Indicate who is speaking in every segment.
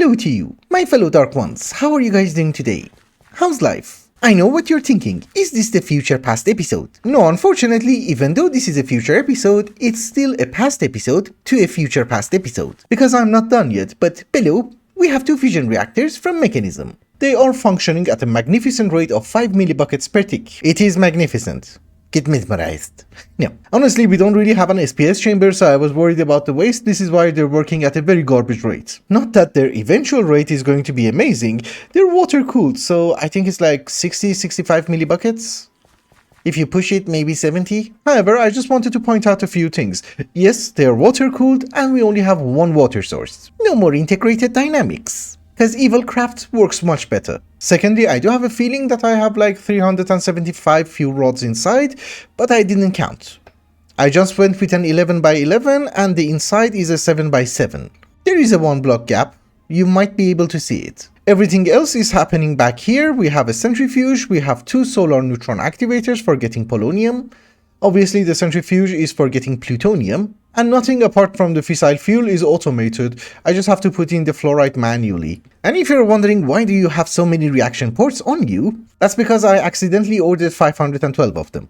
Speaker 1: Hello to you, my fellow Dark Ones. How are you guys doing today? How's life? I know what you're thinking. Is this the future past episode? No, unfortunately, even though this is a future episode, it's still a past episode to a future past episode. Because I'm not done yet, but Bello, we have 2 fission reactors from Mechanism. They are functioning at a magnificent rate of 5 millibuckets per tick. It is magnificent. Get mesmerized. No, honestly, we don't really have an SPS chamber, so I was worried about the waste. This is why they're working at a very garbage rate. Not that their eventual rate is going to be amazing. They're water cooled, so I think it's like 60-65 millibuckets. If you push it, maybe 70. However, I just wanted to point out a few things. Yes, they are water cooled, and we only have 1 water source. No more integrated dynamics. Because Evil Craft works much better. Secondly, I do have a feeling that I have like 375 fuel rods inside, but I didn't count. I just went with an 11 by 11 and the inside is a 7 by 7. There is a 1 block gap. You might be able to see it. Everything else is happening back here. We have a centrifuge, we have 2 solar neutron activators for getting polonium. Obviously the centrifuge is for getting plutonium. And nothing apart from the fissile fuel is automated. I just have to put in the fluoride manually. And if you're wondering why do you have so many reaction ports on you, that's because I accidentally ordered 512 of them.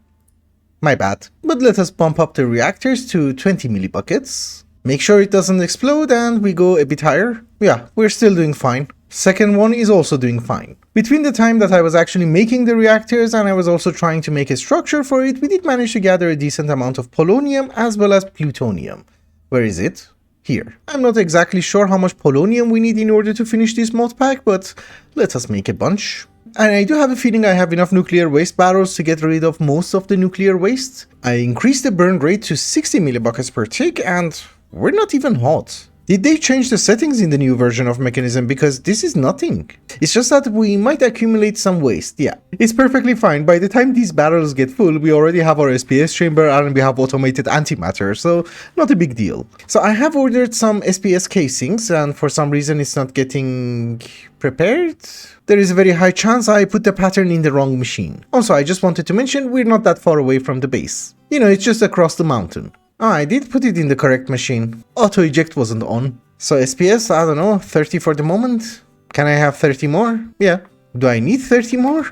Speaker 1: My bad. But let us bump up the reactors to 20 millibuckets. Make sure it doesn't explode and we go a bit higher. Yeah, we're still doing fine. Second one is also doing fine. Between the time that I was actually making the reactors and I was also trying to make a structure for it, we did manage to gather a decent amount of polonium as well as plutonium. Where is it? Here. I'm not exactly sure how much polonium we need in order to finish this mod pack, but let us make a bunch. And I do have a feeling I have enough nuclear waste barrels to get rid of most of the nuclear waste. I increased the burn rate to 60 millibuckets per tick and we're not even hot. Did they change the settings in the new version of Mechanism? Because this is nothing. It's just that we might accumulate some waste, yeah. It's perfectly fine. By the time these barrels get full, we already have our SPS chamber and we have automated antimatter, so not a big deal. So I have ordered some SPS casings and for some reason it's not getting prepared. There is a very high chance I put the pattern in the wrong machine. Also, I just wanted to mention we're not that far away from the base. You know, it's just across the mountain. I did put it in the correct machine. Auto eject wasn't on. So SPS, I don't know, 30 for the moment. Can I have 30 more? Yeah. Do I need 30 more?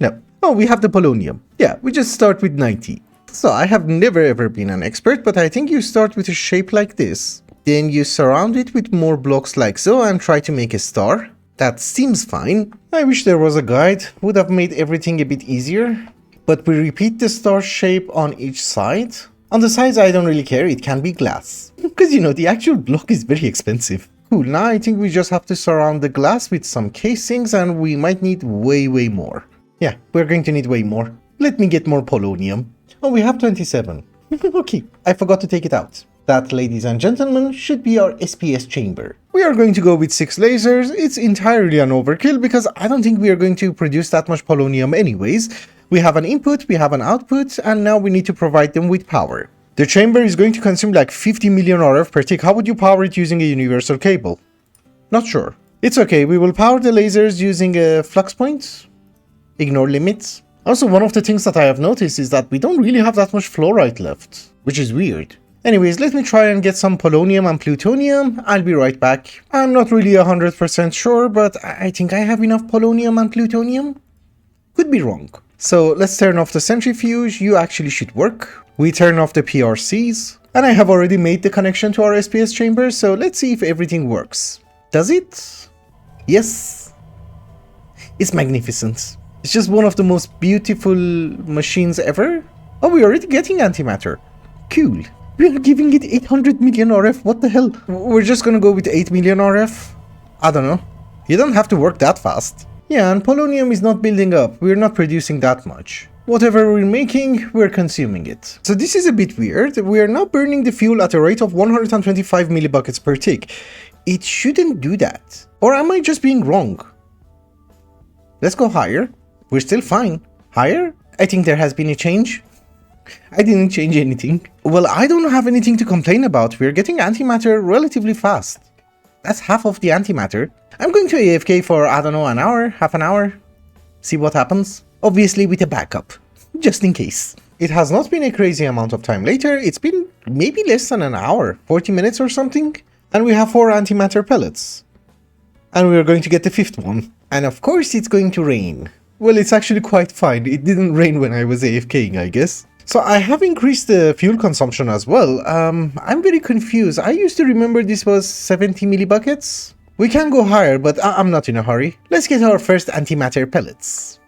Speaker 1: No. Oh, we have the polonium. Yeah, we just start with 90. So I have never ever been an expert, but I think you start with a shape like this. Then you surround it with more blocks like so and try to make a star. That seems fine. I wish there was a guide. Would have made everything a bit easier. But we repeat the star shape on each side. On the sides, I don't really care, it can be glass. Because, you know, the actual block is very expensive. Cool, now I think we just have to surround the glass with some casings and we might need way more. Yeah, we're going to need way more. Let me get more polonium. Oh, we have 27. Okay, I forgot to take it out. That, ladies and gentlemen, should be our SPS chamber. We are going to go with 6 lasers. It's entirely an overkill because I don't think we are going to produce that much polonium anyways. We have an input, we have an output, and now we need to provide them with power. The chamber is going to consume like 50 million RF per tick. How would you power it using a universal cable? Not sure. It's okay, we will power the lasers using a flux point. Ignore limits. Also, one of the things that I have noticed is that we don't really have that much fluoride left, which is weird. Anyways, let me try and get some polonium and plutonium. I'll be right back. I'm not really 100% sure, but I think I have enough polonium and plutonium. Could be wrong. So let's turn off the centrifuge. You actually should work. We turn off the PRCs. And I have already made the connection to our SPS chamber, so let's see if everything works. Does it? Yes. It's magnificent. It's just one of the most beautiful machines ever. Oh, we're already getting antimatter. Cool. We're giving it 800 million RF. What the hell? We're just gonna go with 8 million RF? I don't know. You don't have to work that fast. Yeah, and polonium is not building up. We're not producing that much. Whatever we're making, we're consuming it. So this is a bit weird. We are now burning the fuel at a rate of 125 millibuckets per tick. It shouldn't do that. Or am I just being wrong? Let's go higher. We're still fine. Higher? I think there has been a change. I didn't change anything. Well, I don't have anything to complain about. We're getting antimatter relatively fast. That's half of the antimatter. I'm going to AFK for, I don't know, an hour, half an hour. See what happens. Obviously with a backup. Just in case. It has not been a crazy amount of time later. It's been maybe less than an hour. 40 minutes or something. And we have 4 antimatter pellets. And we are going to get the 5th one. And of course it's going to rain. Well, it's actually quite fine. It didn't rain when I was AFKing, I guess. So I have increased the fuel consumption as well. I'm very confused. I used to remember this was 70 millibuckets. We can go higher, but I'm not in a hurry. Let's get our first antimatter pellets.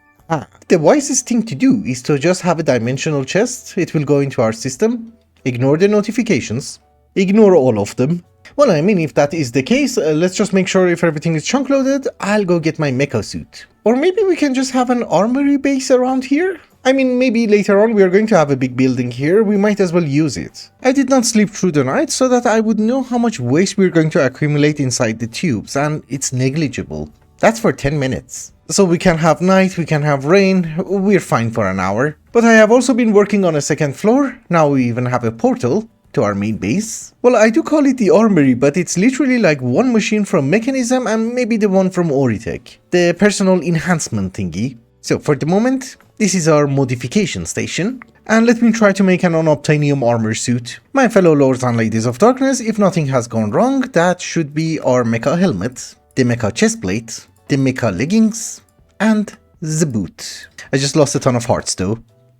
Speaker 1: The wisest thing to do is to just have a dimensional chest. It will go into our system. Ignore the notifications. Ignore all of them. Well, I mean, if that is the case, let's just make sure if everything is chunk loaded, I'll go get my MekaSuit. Or maybe we can just have an armory base around here? I mean, maybe later on we are going to have a big building here, we might as well use it. I did not sleep through the night so that I would know how much waste we're going to accumulate inside the tubes, and it's negligible. That's for 10 minutes. So we can have night, we can have rain, we're fine for an hour. But I have also been working on a 2nd floor, now we even have a portal to our main base. Well, I do call it the armory, but it's literally like one machine from Mechanism and maybe the one from Oritech, the personal enhancement thingy. So for the moment, this is our modification station, and let me try to make an unobtainium armor suit. My fellow lords and ladies of darkness, if nothing has gone wrong, that should be our mecha helmet, the mecha chestplate, the mecha leggings, and the boot. I just lost a ton of hearts though.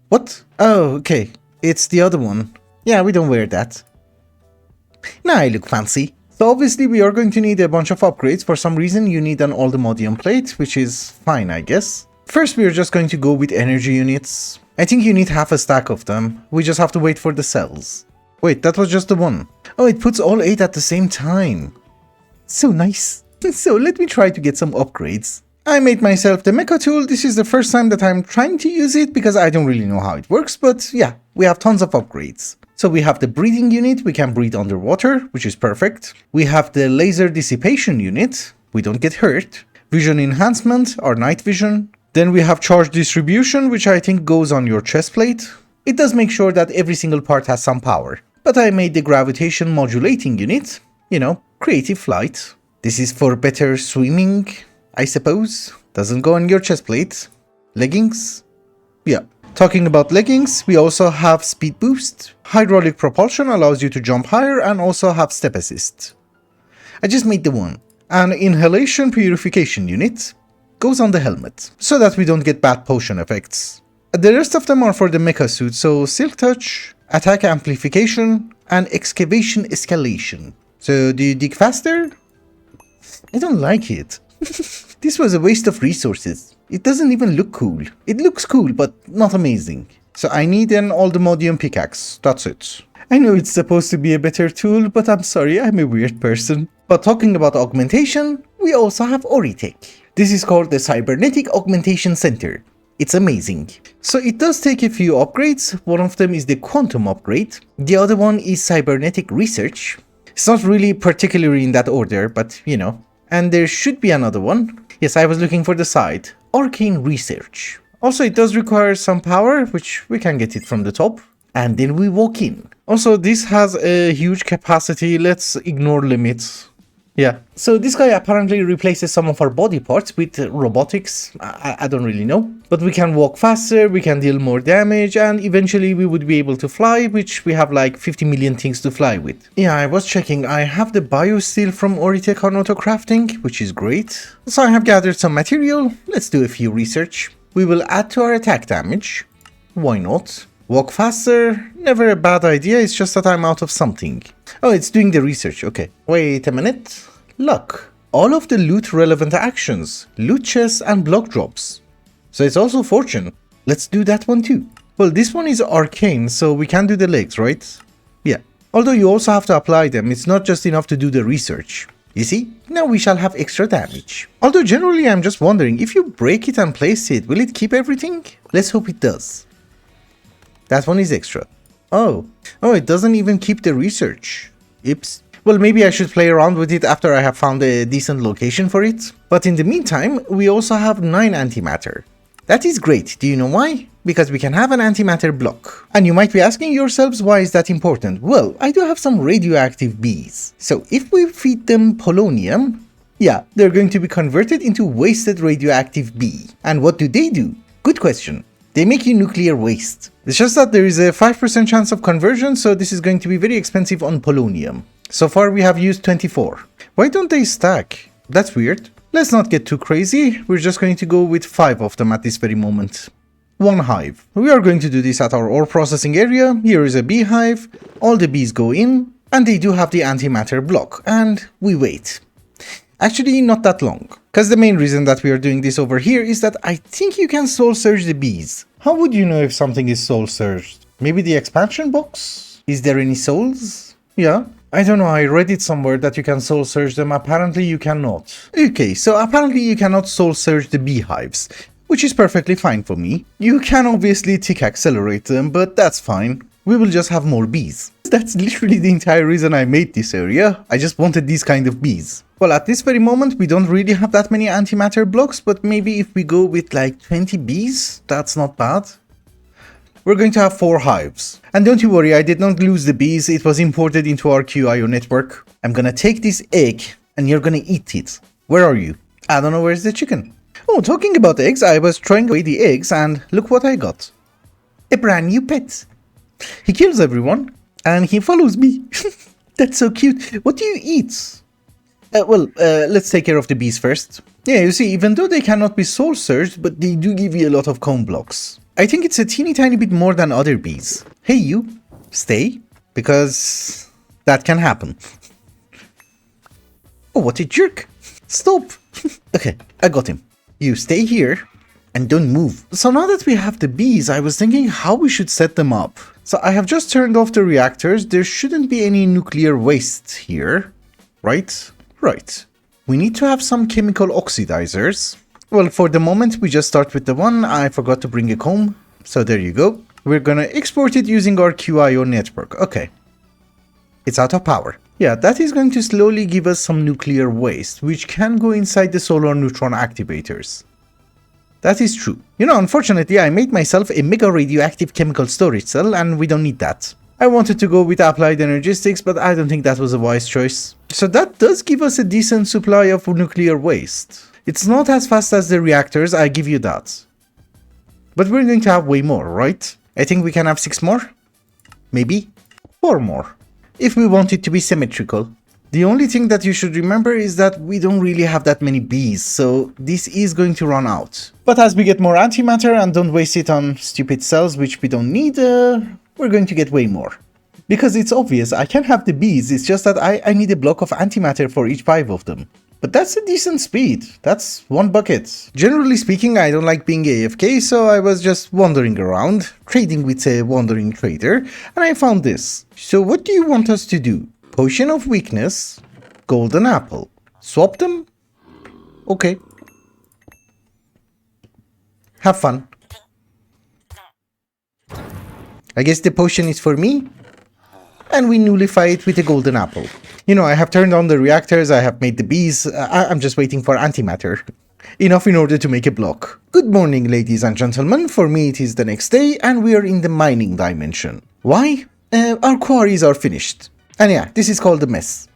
Speaker 1: What? Oh, okay. It's the other one. Yeah, we don't wear that. Now I look fancy. So obviously we are going to need a bunch of upgrades. For some reason you need an Augmentation plate, which is fine, I guess. First we are just going to go with energy units. I think you need half a stack of them. We just have to wait for the cells. Wait, that was just the one. Oh, it puts all 8 at the same time. So nice. So let me try to get some upgrades. I made myself the mecha tool. This is the first time that I'm trying to use it because I don't really know how it works, but yeah, we have tons of upgrades. So we have the breathing unit, we can breathe underwater, which is perfect. We have the laser dissipation unit, we don't get hurt. Vision enhancement, our night vision. Then we have charge distribution, which I think goes on your chest plate. It does make sure that every single part has some power. But I made the gravitation modulating unit, you know, creative flight. This is for better swimming, I suppose. Doesn't go on your chest plate. Leggings? Yeah. Talking about leggings, we also have speed boost. Hydraulic propulsion allows you to jump higher and also have step assist. I just made the one. An inhalation purification unit goes on the helmet, so that we don't get bad potion effects. The rest of them are for the MekaSuit, so silk touch, attack amplification, and excavation escalation. So do you dig faster? I don't like it. This was a waste of resources. It doesn't even look cool. It looks cool, but not amazing. So I need an Aldemodium pickaxe, that's it. I know it's supposed to be a better tool, but I'm sorry, I'm a weird person. But talking about augmentation, we also have Oritech. This is called the Cybernetic Augmentation Center. It's amazing. So it does take a few upgrades. One of them is the quantum upgrade. The other one is cybernetic research. It's not really particularly in that order, but you know. And there should be another one. Yes, I was looking for the side. Arcane research. Also, it does require some power, which we can get it from the top. And then we walk in. Also, this has a huge capacity. Let's ignore limits. Yeah. So this guy apparently replaces some of our body parts with robotics. I don't really know. But we can walk faster, we can deal more damage, and eventually we would be able to fly, which we have like 50 million things to fly with. Yeah, I was checking. I have the biosteel from Oritech on auto crafting, which is great. So I have gathered some material. Let's do a few research. We will add to our attack damage. Why not? Walk faster, never a bad idea, it's just that I'm out of something. Oh, it's doing the research, okay. Wait a minute. Luck. All of the loot relevant actions, loot chests and block drops. So it's also fortune. Let's do that one too. Well, this one is arcane, so we can do the legs, right? Yeah. Although you also have to apply them, it's not just enough to do the research. You see? Now we shall have extra damage. Although generally I'm just wondering, if you break it and place it, will it keep everything? Let's hope it does. That one is extra. Oh, it doesn't even keep the research. Oops. Well, maybe I should play around with it after I have found a decent location for it. But in the meantime, we also have 9 antimatter. That is great. Do you know why? Because we can have an antimatter block. And you might be asking yourselves, why is that important? Well, I do have some radioactive bees. So if we feed them polonium, yeah, they're going to be converted into wasted radioactive bee. And what do? Good question. They make you nuclear waste. It's just that there is a 5% chance of conversion, so this is going to be very expensive on polonium. So far we have used 24. Why don't they stack? That's weird. Let's not get too crazy, we're just going to go with 5 of them at this very moment. 1 hive. We are going to do this at our ore processing area. Here is a beehive, all the bees go in, and they do have the antimatter block, and we wait. Actually, not that long, because the main reason that we are doing this over here is that I think you can soul surge the bees. How would you know if something is soul surged? Maybe the expansion box? Is there any souls? Yeah. I don't know, I read it somewhere that you can soul surge them, apparently you cannot. Okay, so apparently you cannot soul surge the beehives, which is perfectly fine for me. You can obviously tick accelerate them, but that's fine. We will just have more bees. That's literally the entire reason I made this area. I just wanted these kind of bees. Well, at this very moment, we don't really have that many antimatter blocks, but maybe if we go with like 20 bees, that's not bad. We're going to have 4 hives. And don't you worry, I did not lose the bees, it was imported into our QIO network. I'm gonna take this egg, and you're gonna eat it. Where are you? I don't know, where's the chicken? Oh, talking about eggs, I was throwing away the eggs, and look what I got. A brand new pet. He kills everyone, and he follows me. That's so cute. What do you eat? Let's take care of the bees first. Yeah, you see, even though they cannot be soul surged, but they do give you a lot of comb blocks. I think it's a teeny tiny bit more than other bees. Hey you, stay, because that can happen. Oh, what a jerk. Stop. Okay, I got him. You stay here and don't move. So now that we have the bees, I was thinking how we should set them up. So I have just turned off the reactors. There shouldn't be any nuclear waste here, right? Right. We need to have some chemical oxidizers. Well, for the moment, we just start with the one. I forgot to bring a comb. So there you go. We're gonna export it using our QIO network. Okay. It's out of power. Yeah, that is going to slowly give us some nuclear waste, which can go inside the solar neutron activators. That is true. You know, unfortunately, I made myself a mega radioactive chemical storage cell, and we don't need that. I wanted to go with applied energistics, but I don't think that was a wise choice. So that does give us a decent supply of nuclear waste. It's not as fast as the reactors, I give you that. But we're going to have way more, right? I think we can have 6 more? Maybe 4 more. If we want it to be symmetrical. The only thing that you should remember is that we don't really have that many bees, so this is going to run out. But as we get more antimatter and don't waste it on stupid cells which we don't need, we're going to get way more. Because it's obvious, I can have the bees, it's just that I need a block of antimatter for each 5 of them. But that's a decent speed, that's 1 bucket. Generally speaking, I don't like being AFK, so I was just wandering around, trading with a wandering trader, and I found this. So what do you want us to do? Potion of weakness, golden apple. Swap them? Okay. Have fun. I guess the potion is for me, and we nullify it with a golden apple. You know, I have turned on the reactors, I have made the bees, I'm just waiting for antimatter. Enough in order to make a block. Good morning, ladies and gentlemen, for me it is the next day, and we are in the mining dimension. Why? Our quarries are finished. And yeah, this is called a mess.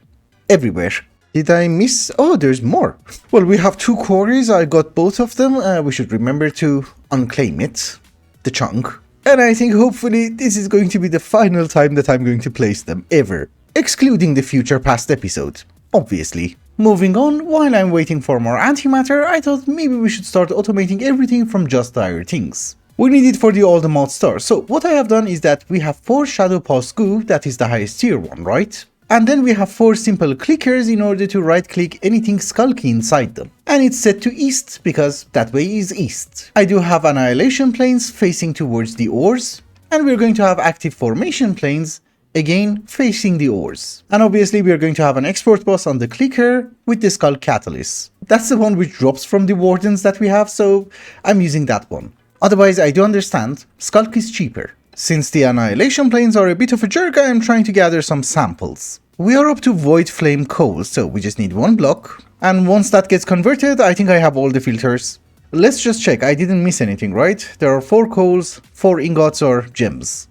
Speaker 1: Everywhere. Did I miss? Oh, there's more. Well, we have 2 quarries, I got both of them, we should remember to unclaim it. The chunk. And I think hopefully this is going to be the final time that I'm going to place them, ever. Excluding the future past episode, obviously. Moving on, while I'm waiting for more antimatter, I thought maybe we should start automating everything from just dire things. We need it for the all the mod star, so what I have done is that we have 4 shadow pulse goo, that is the highest tier one, right? And then we have 4 simple clickers in order to right click anything skulky inside them. And it's set to east, because that way is east. I do have annihilation planes facing towards the ores, and we're going to have active formation planes again facing the ores. And obviously we are going to have an export bus on the clicker with the skull catalyst. That's the one which drops from the wardens that we have, so I'm using that one. Otherwise I do understand, Skulk is cheaper. Since the annihilation planes are a bit of a jerk, I am trying to gather some samples. We are up to void flame coal, so we just need 1 block. And once that gets converted, I think I have all the filters. Let's just check, I didn't miss anything, right? There are 4 coals, 4 ingots or gems.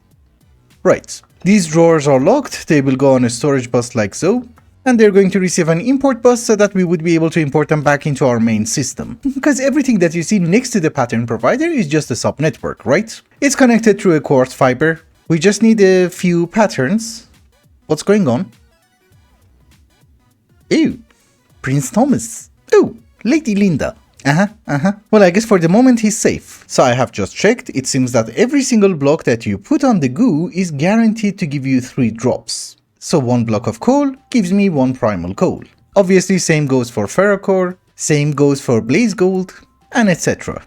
Speaker 1: Right. These drawers are locked, they will go on a storage bus like so, and they're going to receive an import bus so that we would be able to import them back into our main system. Because everything that you see next to the pattern provider is just a sub-network, right? It's connected through a quartz fiber. We just need a few patterns. What's going on? Ew, Prince Thomas. Oh, Lady Linda. Well, I guess for the moment he's safe. So I have just checked. It seems that every single block that you put on the goo is guaranteed to give you 3 drops. So 1 block of coal gives me 1 primal coal. Obviously, same goes for ferrocore, same goes for blaze gold, and etc.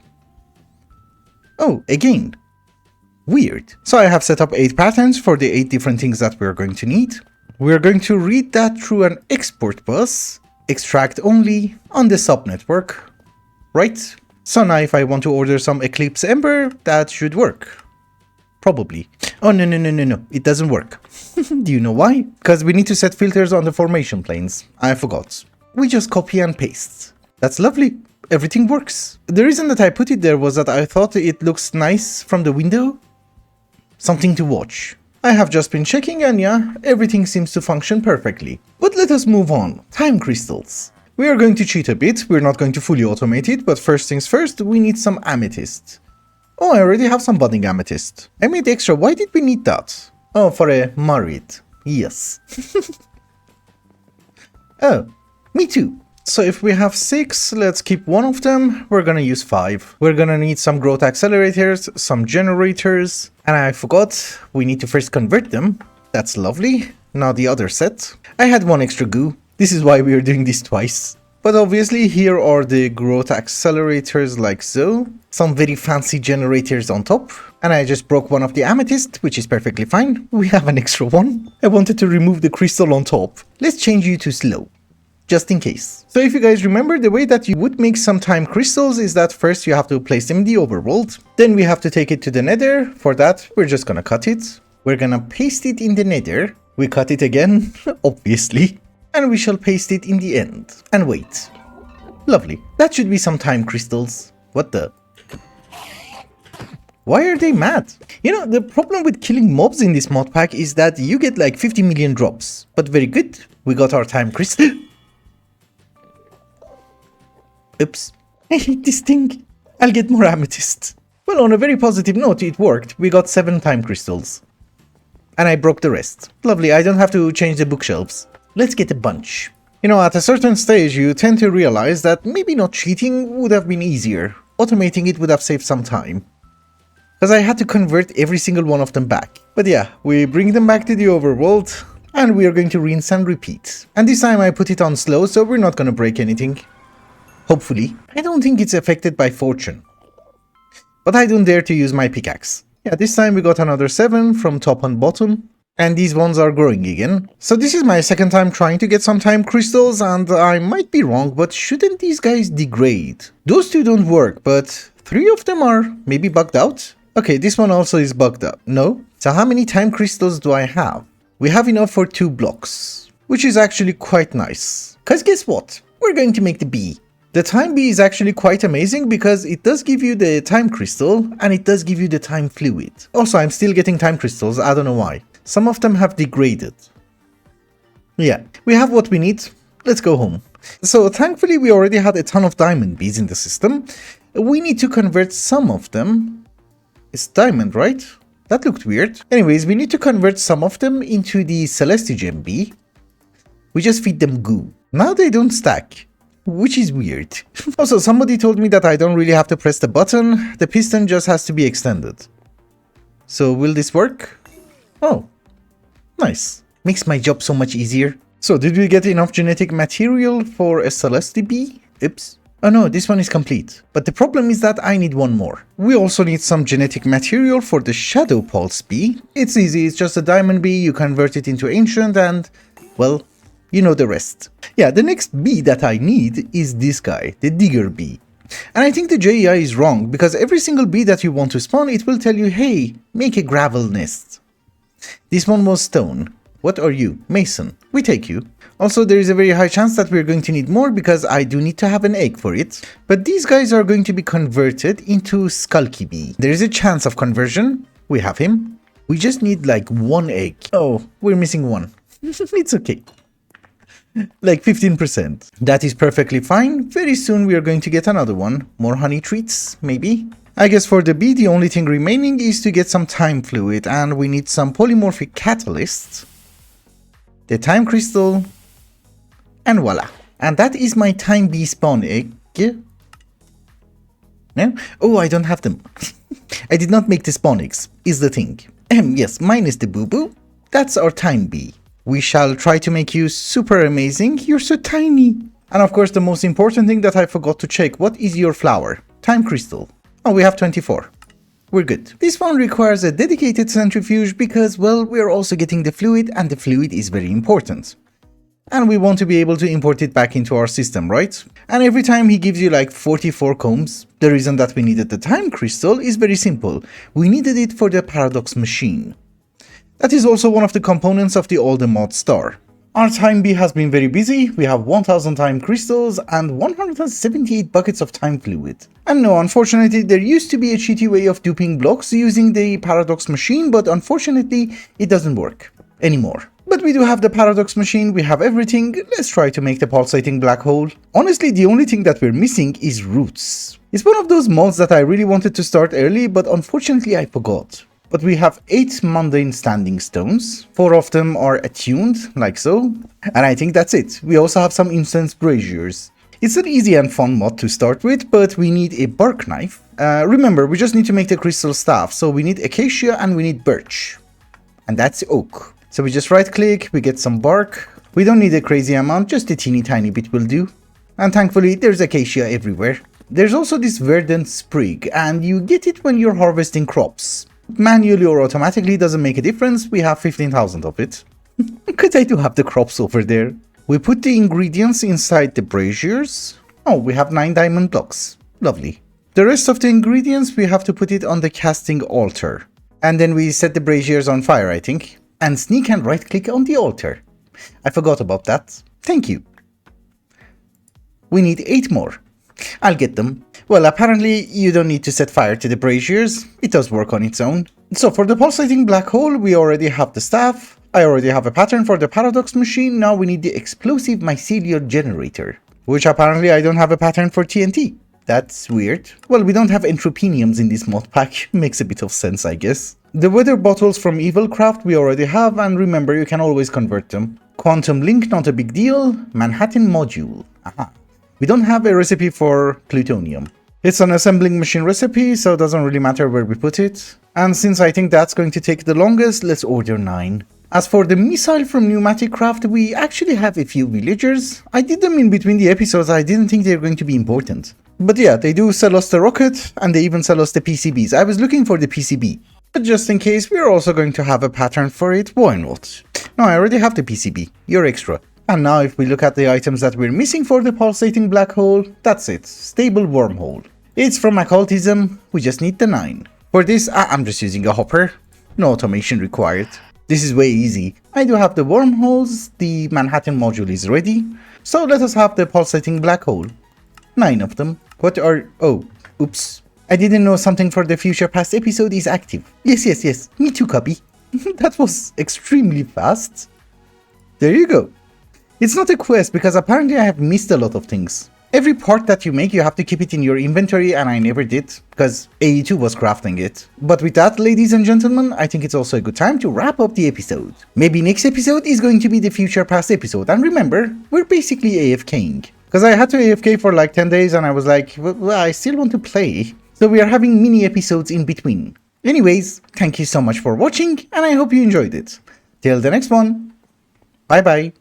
Speaker 1: Oh, again. Weird. So I have set up 8 patterns for the 8 different things that we're going to need. We're going to read that through an export bus, extract only on the subnetwork. Right? So now if I want to order some Eclipse Ember, that should work. Probably. Oh, no, it doesn't work. Do you know why? Because we need to set filters on the formation planes. I forgot. We just copy and paste. That's lovely. Everything works. The reason that I put it there was that I thought it looks nice from the window. Something to watch. I have just been checking and yeah, everything seems to function perfectly. But let us move on. Time crystals. We are going to cheat a bit, we're not going to fully automate it, but first things first, we need some amethyst. Oh, I already have some budding amethyst. I made extra, why did we need that? Oh, for a Marit. Yes. Oh, me too. So if we have 6, let's keep 1 of them, we're gonna use 5. We're gonna need some growth accelerators, some generators, and I forgot, we need to first convert them. That's lovely. Now the other set. I had 1 extra goo. This is why we are doing this twice. But obviously here are the growth accelerators like so. Some very fancy generators on top. And I just broke 1 of the amethyst, which is perfectly fine. We have an extra 1. I wanted to remove the crystal on top. Let's change you to slow. Just in case. So if you guys remember, the way that you would make some time crystals is that first you have to place them in the overworld. Then we have to take it to the nether. For that, we're just gonna cut it. We're gonna paste it in the nether. We cut it again, obviously. And we shall paste it in the end. And wait. Lovely. That should be some time crystals. What the? Why are they mad? You know, the problem with killing mobs in this mod pack is that you get like 50 million drops. But very good. We got our time crystal. Oops. I hate this thing. I'll get more amethyst. Well, on a very positive note, it worked. We got 7 time crystals. And I broke the rest. Lovely. I don't have to change the bookshelves. Let's get a bunch. You know, at a certain stage, you tend to realize that maybe not cheating would have been easier. Automating it would have saved some time. Because I had to convert every single one of them back. But yeah, we bring them back to the overworld, and we are going to rinse and repeat. And this time I put it on slow, so we're not going to break anything. Hopefully. I don't think it's affected by fortune. But I don't dare to use my pickaxe. Yeah, this time we got another 7 from top and bottom. And these ones are growing again. So this is my second time trying to get some time crystals, and I might be wrong, but shouldn't these guys degrade? Those 2 don't work, but 3 of them are maybe bugged out? Okay, this one also is bugged out. No? So how many time crystals do I have? We have enough for 2 blocks, which is actually quite nice. Cause guess what? We're going to make the bee. The time bee is actually quite amazing because it does give you the time crystal and it does give you the time fluid. Also, I'm still getting time crystals, I don't know why. Some of them have degraded. Yeah, we have what we need. Let's go home. So thankfully we already had a ton of diamond bees in the system. We need to convert some of them. It's diamond, right? That looked weird. Anyways, we need to convert some of them into the Celestigem bee. We just feed them goo. Now they don't stack, which is weird. Also, somebody told me that I don't really have to press the button. The piston just has to be extended. So will this work? Oh, nice. Makes my job so much easier. So did we get enough genetic material for a Celesti bee? Oops. Oh no, this one is complete. But the problem is that I need 1 more. We also need some genetic material for the Shadow Pulse bee. It's easy, it's just a diamond bee, you convert it into ancient and, well, you know the rest. Yeah, the next bee that I need is this guy, the Digger bee. And I think the JEI is wrong, because every single bee that you want to spawn, it will tell you, hey, make a gravel nest. This one was stone. What are you? Mason. We take you. Also, there is a very high chance that we're going to need more because I do need to have an egg for it. But these guys are going to be converted into Skulky bee. There is a chance of conversion. We have him. We just need like 1 egg. Oh, we're missing 1. It's okay. Like 15%. That is perfectly fine. Very soon we are going to get another one. More honey treats, maybe. I guess for the bee, the only thing remaining is to get some time fluid, and we need some polymorphic catalysts, the time crystal, and voila. And that is my time bee spawn egg. Yeah? No? Oh, I don't have them. I did not make the spawn eggs, is the thing. Yes, minus the boo-boo. That's our time bee. We shall try to make you super amazing. You're so tiny. And of course, the most important thing that I forgot to check. What is your flower? Time crystal. Oh, we have 24. We're good. This one requires a dedicated centrifuge because, well, we're also getting the fluid, and the fluid is very important. And we want to be able to import it back into our system, right? And every time he gives you like 44 combs, the reason that we needed the time crystal is very simple. We needed it for the paradox machine. That is also one of the components of the older mod star. Our time bee has been very busy. We have 1000 time crystals and 178 buckets of time fluid. And no, unfortunately, there used to be a cheaty way of duping blocks using the paradox machine, but unfortunately, it doesn't work anymore. But we do have the paradox machine, we have everything. Let's try to make the pulsating black hole. Honestly, the only thing that we're missing is roots. It's one of those mods that I really wanted to start early, but unfortunately I forgot. But we have 8 mundane standing stones, 4 of them are attuned, like so, and I think that's it. We also have some incense braziers. It's an easy and fun mod to start with, but we need a bark knife. Remember, we just need to make the crystal staff, so we need acacia and we need birch. And that's oak. So we just right click, we get some bark. We don't need a crazy amount, just a teeny tiny bit will do. And thankfully, there's acacia everywhere. There's also this verdant sprig, and you get it when you're harvesting crops. Manually or automatically doesn't make a difference, we have 15,000 of it. Because I do have the crops over there. We put the ingredients inside the braziers. Oh, we have 9 diamond blocks. Lovely. The rest of the ingredients we have to put it on the casting altar. And then we set the braziers on fire, I think. And sneak and right click on the altar. I forgot about that. Thank you. We need 8 more. I'll get them. Well, apparently you don't need to set fire to the braziers. It does work on its own. So for the pulsating black hole, we already have the staff. I already have a pattern for the paradox machine. Now we need the explosive mycelial generator, which apparently I don't have a pattern for TNT. That's weird. Well, we don't have entropeniums in this mod pack. Makes a bit of sense, I guess. The weather bottles from Evilcraft we already have, and remember, you can always convert them. Quantum link, not a big deal. Manhattan module. Aha. We don't have a recipe for plutonium. It's an assembling machine recipe, so it doesn't really matter where we put it. And since I think that's going to take the longest, let's order 9. As for the missile from Pneumatic Craft, we actually have a few villagers. I did them in between the episodes, I didn't think they were going to be important. But yeah, they do sell us the rocket, and they even sell us the PCBs. I was looking for the PCB. But just in case, we're also going to have a pattern for it, why not? No, I already have the PCB, you're extra. And now if we look at the items that we're missing for the pulsating black hole, that's it, stable wormhole. It's from occultism, we just need the 9. For this, I'm just using a hopper, no automation required. This is way easy. I do have the wormholes, the Manhattan module is ready, so let us have the pulsating black hole. 9 of them. What are... oh, oops. I didn't know something for the future past episode is active. Yes, me too, copy. That was extremely fast. There you go. It's not a quest because apparently I have missed a lot of things. Every part that you make, you have to keep it in your inventory, and I never did because AE2 was crafting it. But with that, ladies and gentlemen, I think it's also a good time to wrap up the episode. Maybe next episode is going to be the future past episode, and remember, we're basically AFKing. Because I had to AFK for like 10 days and I was like, well, I still want to play. So we are having mini episodes in between. Anyways, thank you so much for watching and I hope you enjoyed it. Till the next one. Bye bye.